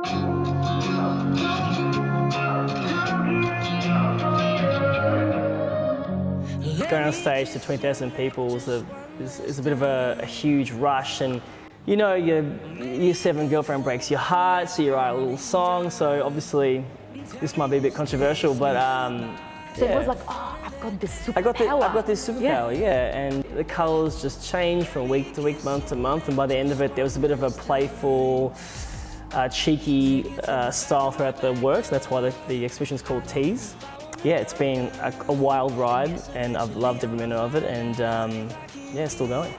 Going on stage to 20,000 people is a bit of a huge rush, and you know your year 7 girlfriend breaks your heart, so you write a little song. So obviously this might be a bit controversial, but so yeah. It was like, oh, I've got this superpower. I've got this superpower, yeah. And the colours just changed from week to week, month to month, and by the end of it there was a bit of a playful, cheeky style throughout the work, so that's why the exhibition is called Tease. Yeah, it's been a wild ride, and I've loved every minute of it, and yeah, still going.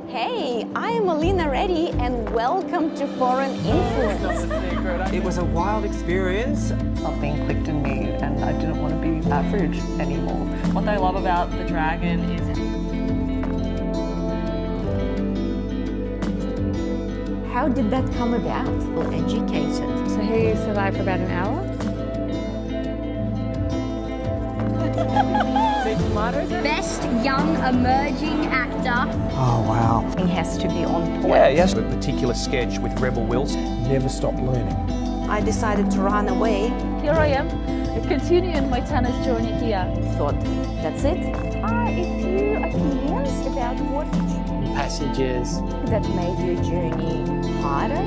Hey, I am Alina Reddy, and welcome to Foreign Influence. It was a wild experience. Something clicked in me, and I didn't want to be average anymore. What I love about the dragon is How did that come about? Well, educated. So he survived for about an hour? Best young emerging actor. Oh, wow. It has to be on point. Yeah, yes. A particular sketch with Rebel Wills. Never stop learning. I decided to run away. here I am, continuing my tennis journey here. Thought, that's it? A few opinions about what Passages. That made your journey harder?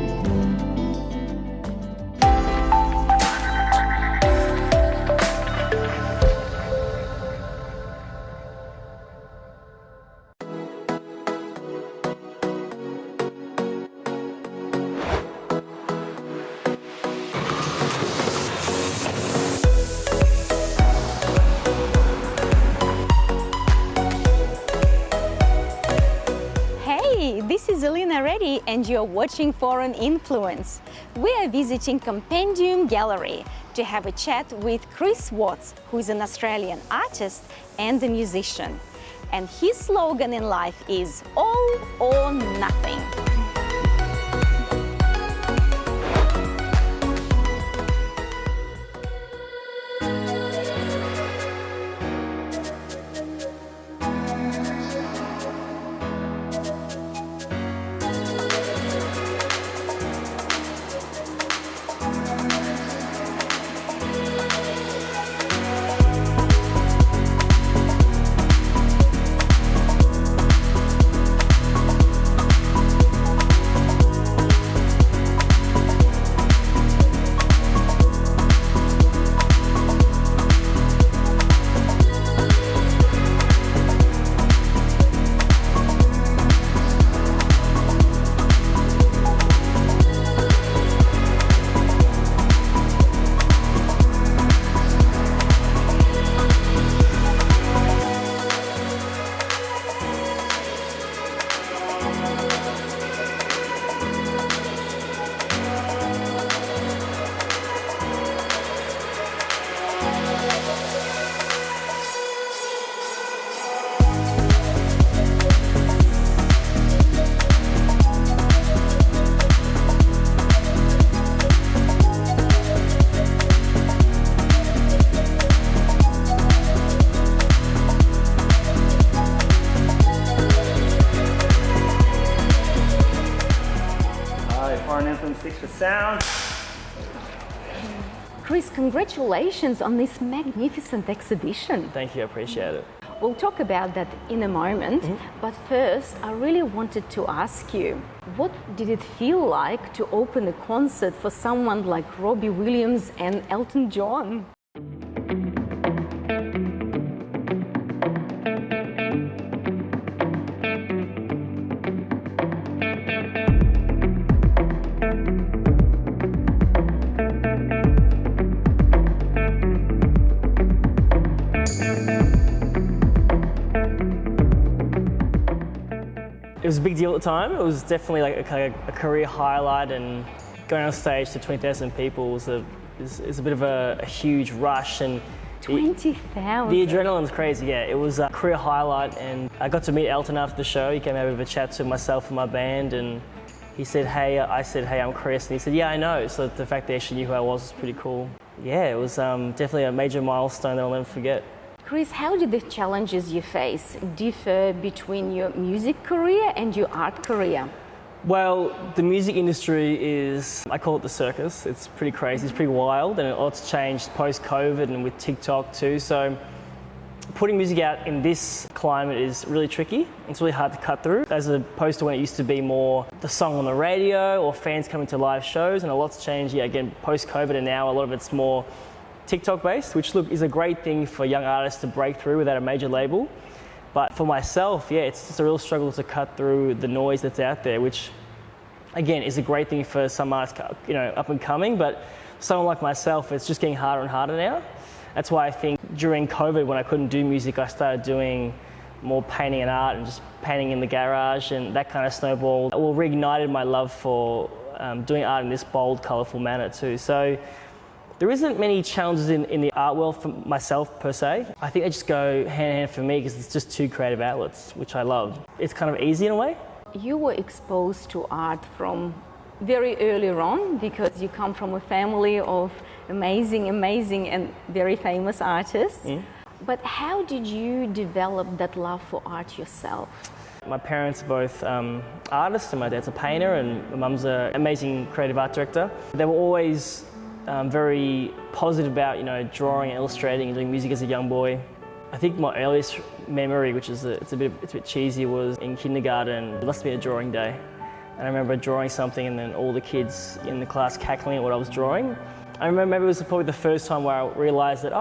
This is Alina Reddy, and you're watching Foreign Influence. We are visiting Compendium Gallery to have a chat with Chris Watts, who is an Australian artist and a musician. And his slogan in life is all or nothing. For sound. Chris, congratulations on this magnificent exhibition. Thank you, I appreciate it. We'll talk about that in a moment, but first I really wanted to ask you, what did it feel like to open a concert for someone like Robbie Williams and Elton John? It was a big deal at the time. It was definitely like a career highlight, and going on stage to 20,000 people is a bit of a huge rush. And 20,000? The adrenaline's crazy, yeah. It was a career highlight, and I got to meet Elton after the show. He came over to have a chat to myself and my band, and he said, hey, I said, hey, I'm Chris, and he said, yeah, I know. So the fact they actually knew who I was pretty cool. Yeah, it was definitely a major milestone that I'll never forget. Chris, how did the challenges you face differ between your music career and your art career? Well, the music industry is, I call it the circus. It's pretty crazy, it's pretty wild, and a lot's changed post-COVID and with TikTok too. So putting music out in this climate is really tricky. It's really hard to cut through, as opposed to when it used to be more the song on the radio or fans coming to live shows, and a lot's changed, again, post-COVID, and now a lot of it's more TikTok-based, which, look, is a great thing for young artists to break through without a major label. But for myself, it's just a real struggle to cut through the noise that's out there, which, again, is a great thing for some artists, up and coming. But someone like myself, it's just getting harder and harder now. That's why I think during COVID, when I couldn't do music, I started doing more painting and art and just painting in the garage, and that kind of snowballed. Well, reignited my love for doing art in this bold, colourful manner too. So there isn't many challenges in the art world for myself per se. I think they just go hand in hand for me because it's just two creative outlets, which I love. It's kind of easy in a way. You were exposed to art from very early on because you come from a family of amazing and very famous artists. But how did you develop that love for art yourself? My parents are both artists, and my dad's a painter, and my mum's an amazing creative art director. They were always very positive about drawing and illustrating and doing music as a young boy. I think my earliest memory, which is it's a bit cheesy, was in kindergarten. It must have been a drawing day, and I remember drawing something and then all the kids in the class cackling at what I was drawing. I remember maybe it was probably the first time where I realised that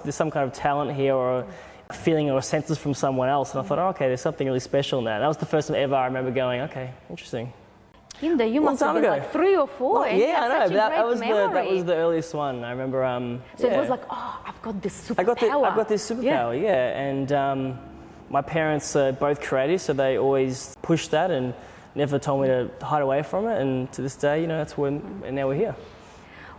there's some kind of talent here, or a feeling or a sense from someone else, and I thought, okay, there's something really special in that. And that was the first time ever I remember going, okay, interesting. Kinder, you must have been like 3 or 4. Well, yeah, I know. That was the earliest one. I remember. So it was like, I've got this superpower. I've got this superpower. Yeah. And my parents are both creative, so they always pushed that and never told me to hide away from it. And to this day, that's when. And now we're here.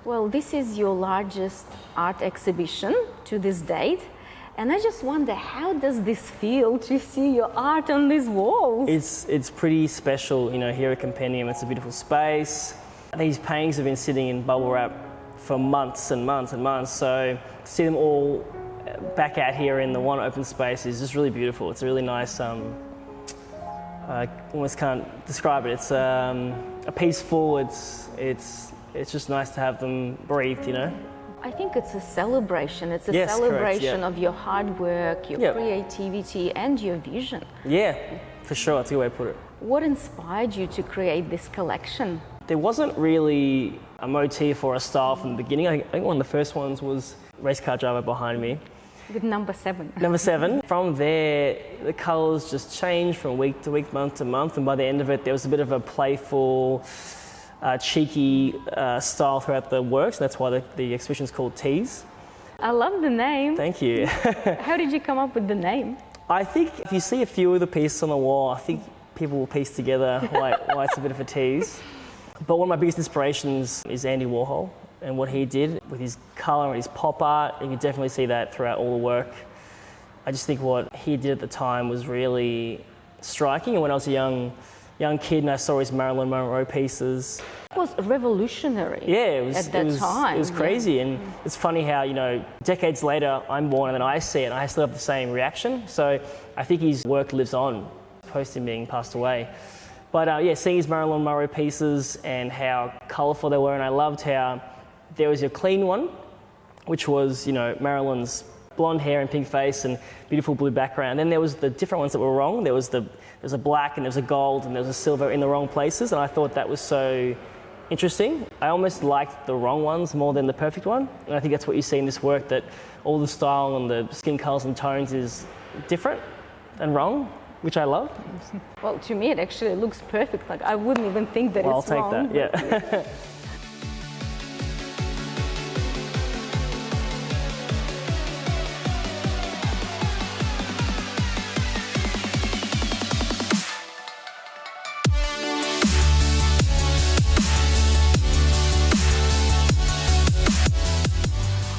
Well, this is your largest art exhibition to this date. And I just wonder, how does this feel to see your art on these walls? It's pretty special, here at Compendium. It's a beautiful space. These paintings have been sitting in bubble wrap for months and months and months. So to see them all back out here in the one open space is just really beautiful. It's a really nice, I almost can't describe it. It's a peaceful, it's just nice to have them breathed, I think it's a celebration. It's a yes, celebration correct, of your hard work, your creativity, and your vision. Yeah, for sure. That's a good way to put it. What inspired you to create this collection? There wasn't really a motif or a style from the beginning. I think one of the first ones was race car driver behind me. With number 7. Number 7. From there, the colours just changed from week to week, month to month, and by the end of it, there was a bit of a playful, cheeky style throughout the works. That's why the exhibition is called Tease. I love the name. Thank you. How did you come up with the name? I think if you see a few of the pieces on the wall, I think people will piece together why it's a bit of a tease. But one of my biggest inspirations is Andy Warhol and what he did with his colour and his pop art. You can definitely see that throughout all the work. I just think what he did at the time was really striking. And when I was a young kid and I saw his Marilyn Monroe pieces. It was revolutionary. Yeah, it was at that time. It was crazy, and it's funny how decades later I'm born and then I see it and I still have the same reaction. So I think his work lives on post him being passed away. But seeing his Marilyn Monroe pieces and how colourful they were, and I loved how there was your clean one, which was Marilyn's blonde hair and pink face and beautiful blue background. And then there was the different ones that were wrong. There was a black and there was a gold and there was a silver in the wrong places, and I thought that was so interesting. I almost liked the wrong ones more than the perfect one, and I think that's what you see in this work, that all the style and the skin colours and tones is different and wrong, which I love. Well, to me it actually looks perfect. Like I wouldn't even think that it's wrong. I'll take that, yeah.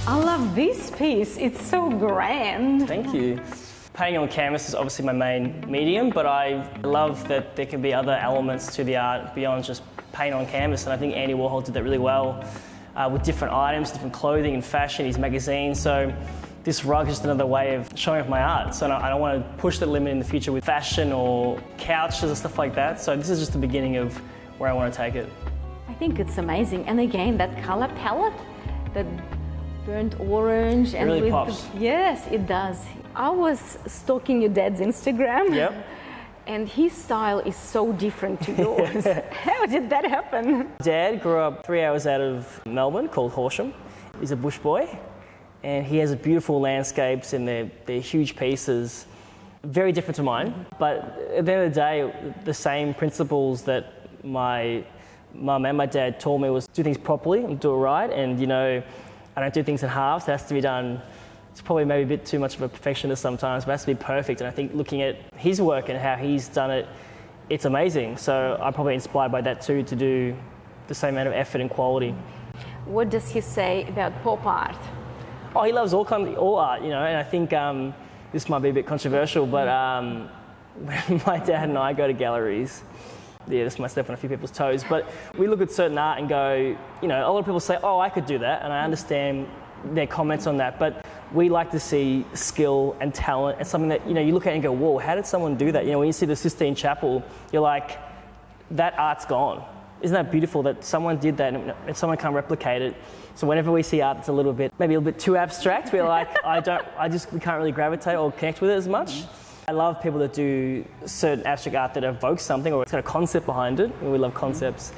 I love this piece. It's so grand. Thank you. Painting on canvas is obviously my main medium, but I love that there can be other elements to the art beyond just paint on canvas, and I think Andy Warhol did that really well. with different items, different clothing and fashion, his magazines. So this rug is just another way of showing off my art. So I don't want to push the limit in the future with fashion or couches and stuff like that. So this is just the beginning of where I want to take it. I think it's amazing. And again, that color palette, that burnt orange. And really with pops. Yes, it does. I was stalking your dad's Instagram. Yep. And his style is so different to yours. How did that happen? Dad grew up 3 hours out of Melbourne, called Horsham. He's a bush boy, and he has beautiful landscapes, and they're huge pieces, very different to mine. But at the end of the day, the same principles that my mum and my dad taught me was do things properly and do it right. And I don't do things in halves. It has to be done. It's probably maybe a bit too much of a perfectionist sometimes, but it has to be perfect. And I think looking at his work and how he's done it, it's amazing. So I'm probably inspired by that too, to do the same amount of effort and quality. What does he say about pop art? Oh, he loves all art, and I think this might be a bit controversial, but when my dad and I go to galleries, this might step on a few people's toes, but we look at certain art and go, a lot of people say, oh, I could do that, and I understand their comments on that, but we like to see skill and talent and something that, you look at and go, whoa, how did someone do that? When you see the Sistine Chapel, you're like, that art's gone. Isn't that beautiful that someone did that and someone can't replicate it? So whenever we see art that's maybe a little bit too abstract, we're like, we can't really gravitate or connect with it as much. I love people that do certain abstract art that evokes something or it's got a concept behind it. We love concepts.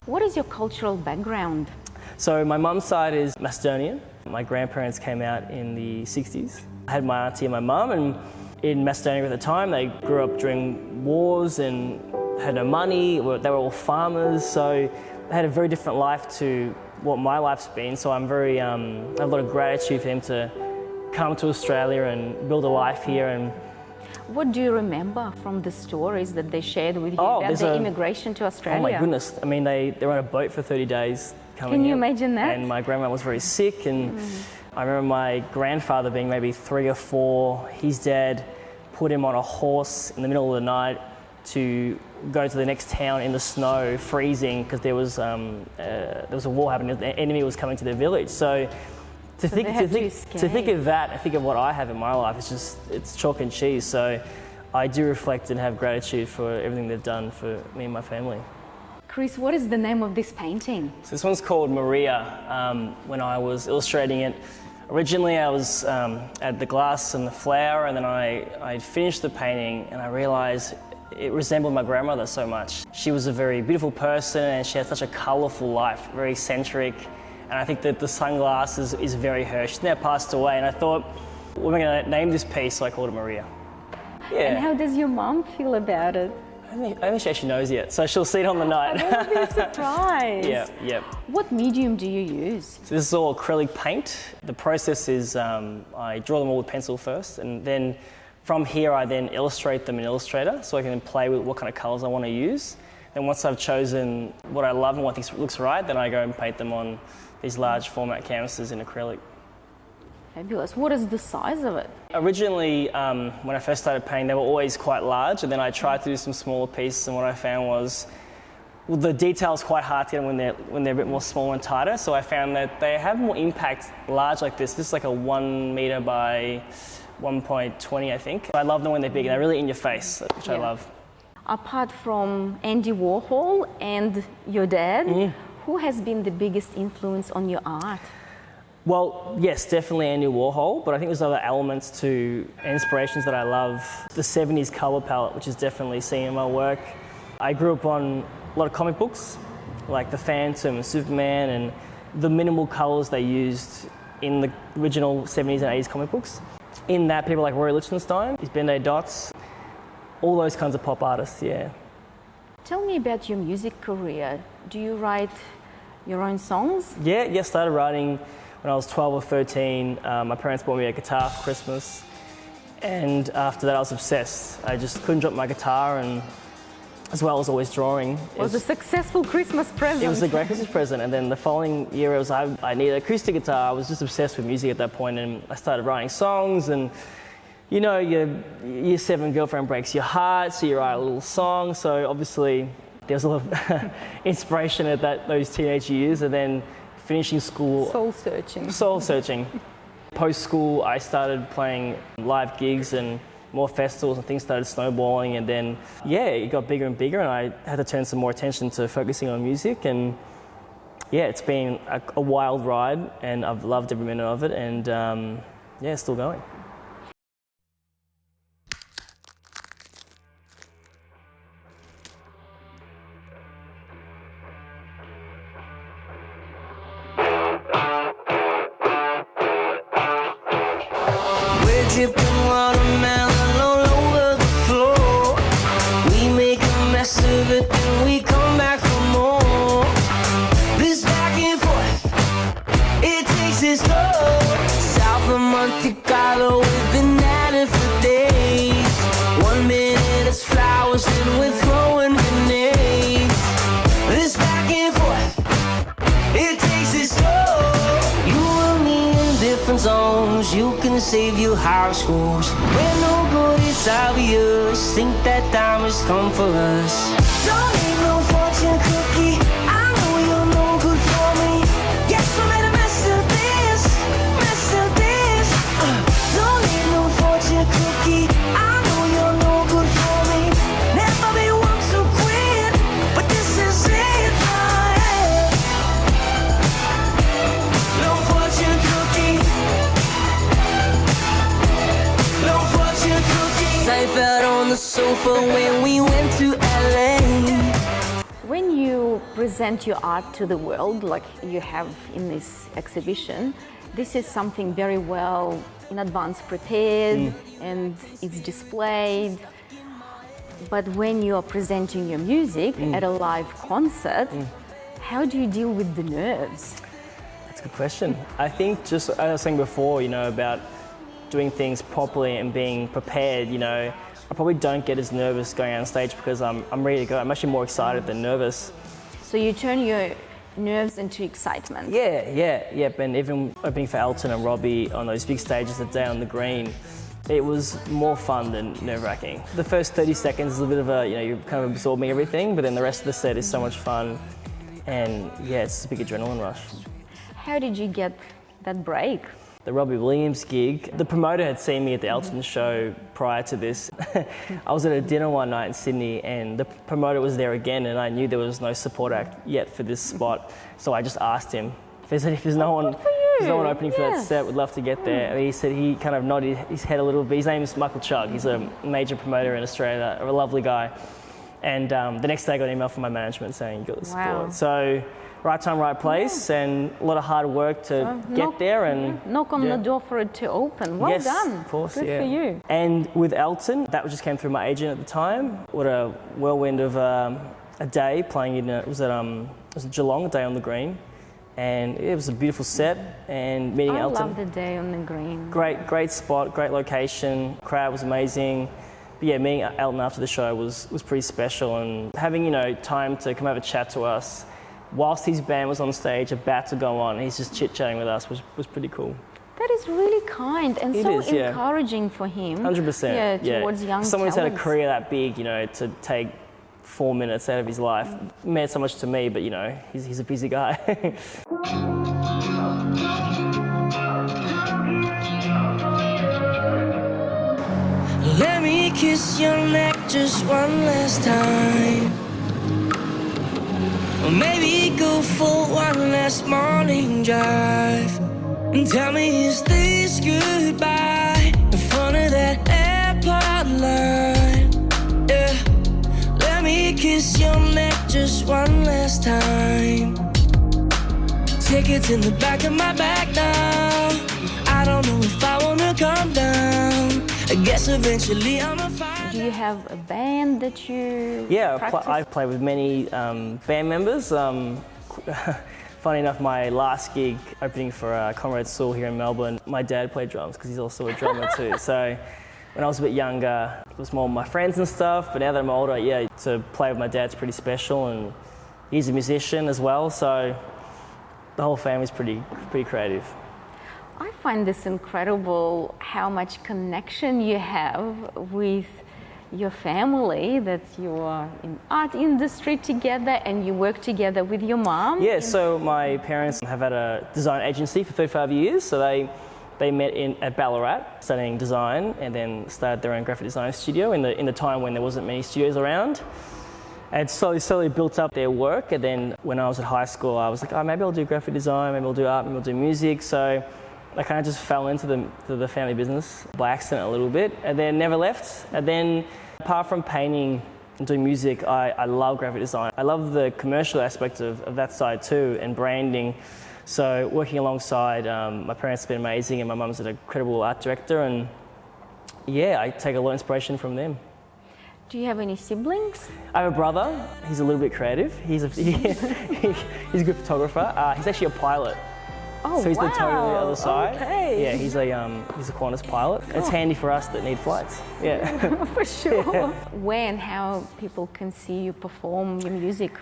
What is your cultural background? So my mum's side is Macedonian. My grandparents came out in the 60s. I had my auntie and my mum, and in Macedonia at the time, they grew up during wars and had no money. They were all farmers, so they had a very different life to what my life's been. So I'm I have a lot of gratitude for them to come to Australia and build a life here. And what do you remember from the stories that they shared with you about the immigration to Australia? Oh my goodness! I mean, they were on a boat for 30 days. Can you imagine that? And my grandma was very sick, and I remember my grandfather being maybe 3 or 4. His dad put him on a horse in the middle of the night to go to the next town in the snow, freezing, because there was a war happening. The enemy was coming to their village. So to think of that, I think of what I have in my life. It's chalk and cheese. So I do reflect and have gratitude for everything they've done for me and my family. Chris, what is the name of this painting? So this one's called Maria. When I was illustrating it, originally I was at the glass and the flower, and then I finished the painting and I realised it resembled my grandmother so much. She was a very beautiful person and she had such a colourful life, very eccentric, and I think that the sunglasses is very her. She's now passed away, and I thought, what am I going to name this piece? So I called it Maria. Yeah. And how does your mom feel about it? I don't think she actually knows yet, so she'll see it on the night. That would be a surprise. Yeah. What medium do you use? So this is all acrylic paint. The process is I draw them all with pencil first, and then from here I then illustrate them in Illustrator, so I can play with what kind of colours I want to use. Then once I've chosen what I love and what looks right, then I go and paint them on these large format canvases in acrylic. Fabulous. What is the size of it? Originally, when I first started painting, they were always quite large, and then I tried to do some smaller pieces, and what I found was, well, the detail's quite hard to get when they're a bit more small and tighter, so I found that they have more impact large like this. This is like a 1 metre by 1.20, I think. I love them when they're big, and they're really in your face, which I love. Apart from Andy Warhol and your dad, who has been the biggest influence on your art? Well, yes, definitely Andy Warhol, but I think there's other elements to inspirations that I love. The 70s colour palette, which is definitely seen in my work. I grew up on a lot of comic books, like The Phantom, Superman, and the minimal colours they used in the original 70s and 80s comic books. In that, people like Roy Lichtenstein, his Ben-Day dots, all those kinds of pop artists, yeah. Tell me about your music career. Do you write your own songs? Yeah, started writing when I was 12 or 13. My parents bought me a guitar for Christmas, and after that I was obsessed. I just couldn't drop my guitar, and as well as always drawing. It was a successful Christmas present. It was a great Christmas present, and then the following year I needed an acoustic guitar. I was just obsessed with music at that point, and I started writing songs, and you know, your year 7 girlfriend breaks your heart, so you write a little song. So obviously there was a lot of inspiration at those teenage years, and then finishing school. Soul searching. Soul searching. Post school, I started playing live gigs and more festivals, and things started snowballing, and then it got bigger and bigger, and I had to turn some more attention to focusing on music. And it's been a wild ride, and I've loved every minute of it, and it's still going. Dripping watermelon all over the floor. We make a mess of it, then we come back for more. This back and forth, it takes its toll. South of Monte Carlo, we've been at it for days. 1 minute it's flowers, then we're throwing grenades. This back and forth, it takes its toll. You and me in different zones, you can save your high schools where nobody's obvious. Think that time has come for us. Don't need no fortune cookie, I know you're no good for me. Yes, I made a mess of this, mess of this. Don't need no fortune cookie, I know you're no good for me. Never be one to quit, but this is it. No fortune cookie. Safe out on the sofa when we went to LA. When you present your art to the world, like you have in this exhibition, this is something very well in advance prepared and it's displayed. But when you are presenting your music at a live concert, how do you deal with the nerves? That's a good question. I think just, as I was saying before, about doing things properly and being prepared, I probably don't get as nervous going on stage because I'm ready to go. I'm actually more excited than nervous. So you turn your nerves into excitement. Yep. And even opening for Elton and Robbie on those big stages, the day on the green, it was more fun than nerve-wracking. The first 30 seconds is a bit of you're kind of absorbing everything, but then the rest of the set is so much fun. And it's a big adrenaline rush. How did you get that break? The Robbie Williams gig, the promoter had seen me at the Elton show prior to this. I was at a dinner one night in Sydney and the promoter was there again, and I knew there was no support act yet for this spot. So I just asked him, if there's no one opening for that set, would love to get there. And he said he kind of nodded his head a little bit. His name is Michael Chugg. He's a major promoter in Australia, a lovely guy. And the next day I got an email from my management saying you got the support. Wow. So right time, right place, and a lot of hard work to get there. And knock on the door for it to open. Well done. Of course, Good for you. And with Elton, that just came through my agent at the time. What a whirlwind of a day playing in it was Geelong, a day on the green. And it was a beautiful set, and meeting Elton. I love the day on the green. Great spot, great location, crowd was amazing. But yeah, meeting Elton after the show was pretty special, and having time to come have a chat to us whilst his band was on stage about to go on, he's just chit-chatting with us was pretty cool. That is really kind and encouraging for him. 100%. Yeah, towards young Someone who's had a talents. career that big, to take 4 minutes out of his life meant so much to me, but he's a busy guy. Let me kiss your neck just one last time. Or maybe go for one last morning drive. And tell me, is this goodbye in front of that airport line? Yeah. Let me kiss your neck just one last time. Tickets in the back of my bag now. I don't know if I wanna come down. I guess eventually I'ma find. Do you have a band that you practice? I play with many band members. Funny enough, my last gig opening for Conrad Sewell here in Melbourne, my dad played drums because he's also a drummer too. So when I was a bit younger, it was more my friends and stuff, but now that I'm older, to play with my dad's pretty special, and he's a musician as well, so the whole family's pretty creative. I find this incredible how much connection you have with your family, that you are in art industry together and you work together with your mom. Yeah, so my parents have had a design agency for 35 years, so they met at Ballarat studying design and then started their own graphic design studio in the time when there wasn't many studios around. And slowly built up their work, and then when I was at high school I was like, oh, maybe I'll do graphic design, maybe I'll do art, maybe I'll do music. So I kind of just fell into the family business by accident a little bit and then never left. And then apart from painting and doing music, I love graphic design. I love the commercial aspect of that side too, and branding. So working alongside, my parents have been amazing, and my mum's an incredible art director, and yeah, I take a lot of inspiration from them. Do you have any siblings? I have a brother. He's a little bit creative. He's a good photographer. He's actually a pilot. Oh, so he's wow. the totally other side. Okay. Yeah, he's a Qantas pilot. Oh. It's handy for us that need flights. Yeah. For sure. Yeah. Where and how people can see you perform your music?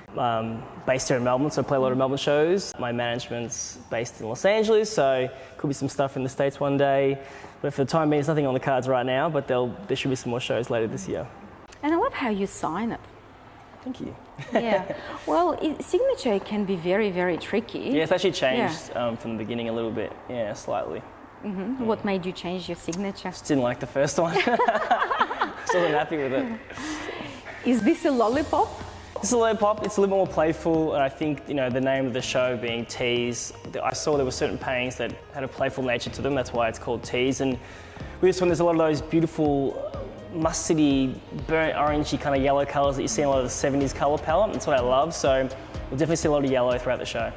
Based here in Melbourne, so I play a lot of Melbourne shows. My management's based in Los Angeles, so could be some stuff in the States one day. But for the time being, there's nothing on the cards right now, but there should be some more shows later this year. And I love how you sign it. Thank you. Yeah. Well, signature can be very, very tricky. Yeah, it's actually changed from the beginning a little bit. Yeah, slightly. Mm-hmm. Yeah. What made you change your signature? Just didn't like the first one. Still wasn't happy with it. Is this a lollipop? It's a lollipop. It's a little more playful, and I think the name of the show being Tease. I saw there were certain paintings that had a playful nature to them. That's why it's called Tease. And with this one, there's a lot of those beautiful mustardy, burnt orangey kind of yellow colours that you see in a lot of the 70s colour palette. That's what I love, so you'll definitely see a lot of yellow throughout the show.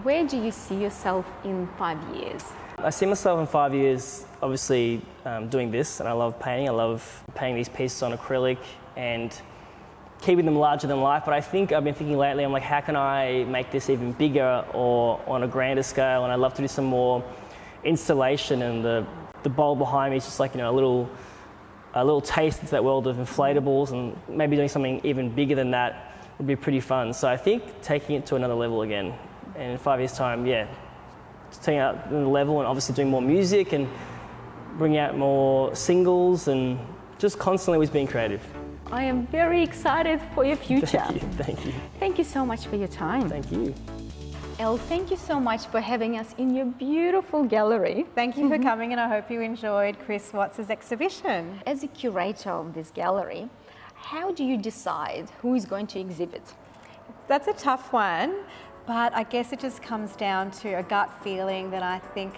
Where do you see yourself in 5 years? I see myself in 5 years, obviously doing this, and I love painting. I love painting these pieces on acrylic and keeping them larger than life, but I've been thinking lately, I'm like, how can I make this even bigger or on a grander scale? And I'd love to do some more installation, and the bowl behind me is just like, a little taste into that world of inflatables, and maybe doing something even bigger than that would be pretty fun. So I think taking it to another level again. And in 5 years' time, just taking it out another level, and obviously doing more music and bringing out more singles, and just constantly always being creative. I am very excited for your future. Thank you. Thank you so much for your time. Thank you. Elle, thank you so much for having us in your beautiful gallery. Thank you for coming, and I hope you enjoyed Chris Watts' exhibition. As a curator of this gallery, how do you decide who is going to exhibit? That's a tough one, but I guess it just comes down to a gut feeling that I think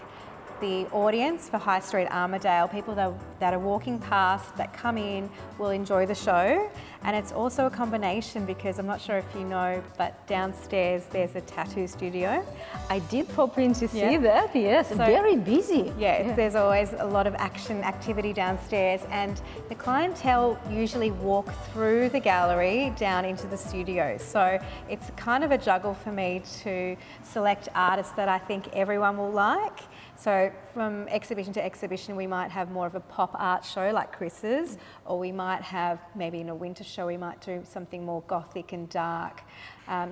the audience for High Street Armidale, people that are walking past, that come in, will enjoy the show. And it's also a combination, because I'm not sure if you know, but downstairs there's a tattoo studio. I did pop in to see that, yes. So, very busy. Yeah, there's always a lot of activity downstairs, and the clientele usually walk through the gallery down into the studio. So it's kind of a juggle for me to select artists that I think everyone will like. So from exhibition to exhibition, we might have more of a pop art show like Chris's, or we might have, maybe in a winter show, we might do something more gothic and dark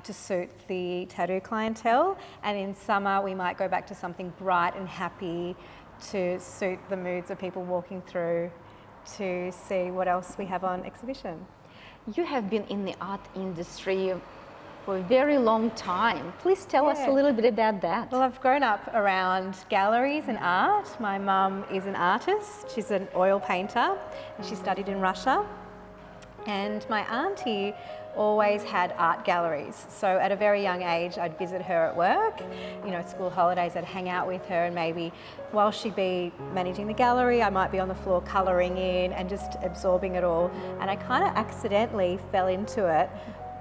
to suit the tattoo clientele. And in summer, we might go back to something bright and happy to suit the moods of people walking through, to see what else we have on exhibition. You have been in the art industry for a very long time. Please tell us a little bit about that. Well, I've grown up around galleries and art. My mum is an artist. She's an oil painter, and she studied in Russia. And my auntie always had art galleries. So at a very young age, I'd visit her at work. School holidays, I'd hang out with her, and maybe while she'd be managing the gallery, I might be on the floor colouring in and just absorbing it all. And I kind of accidentally fell into it,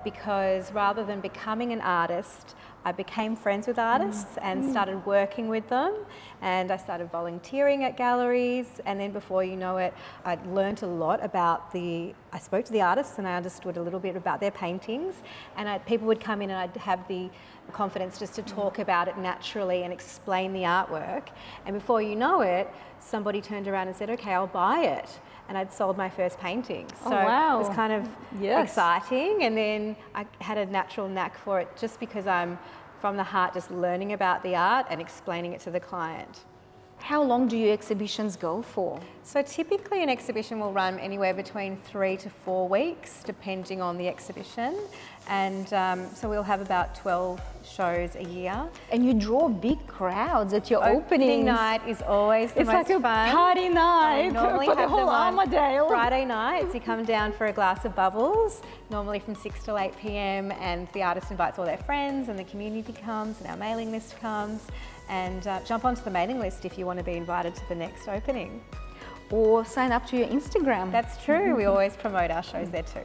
because rather than becoming an artist, I became friends with artists and started working with them, and I started volunteering at galleries, and then before you know it, I'd learnt a lot about I spoke to the artists and I understood a little bit about their paintings, and people would come in and I'd have the confidence just to talk about it naturally and explain the artwork, and before you know it, somebody turned around and said, okay, I'll buy it. And I'd sold my first painting. So it was kind of exciting. And then I had a natural knack for it, just because I'm from the heart, just learning about the art and explaining it to the client. How long do your exhibitions go for? So typically an exhibition will run anywhere between 3 to 4 weeks, depending on the exhibition. And so we'll have about 12 shows a year. And you draw big crowds at your Opening openings. night is always the It's most like a fun. party night I normally for the have whole them on Armadale. Friday nights, you come down for a glass of bubbles, normally from 6 till 8 p.m, and the artist invites all their friends and the community comes and our mailing list comes, and jump onto the mailing list if you want to be invited to the next opening. Or sign up to your Instagram. That's true, we always promote our shows there too.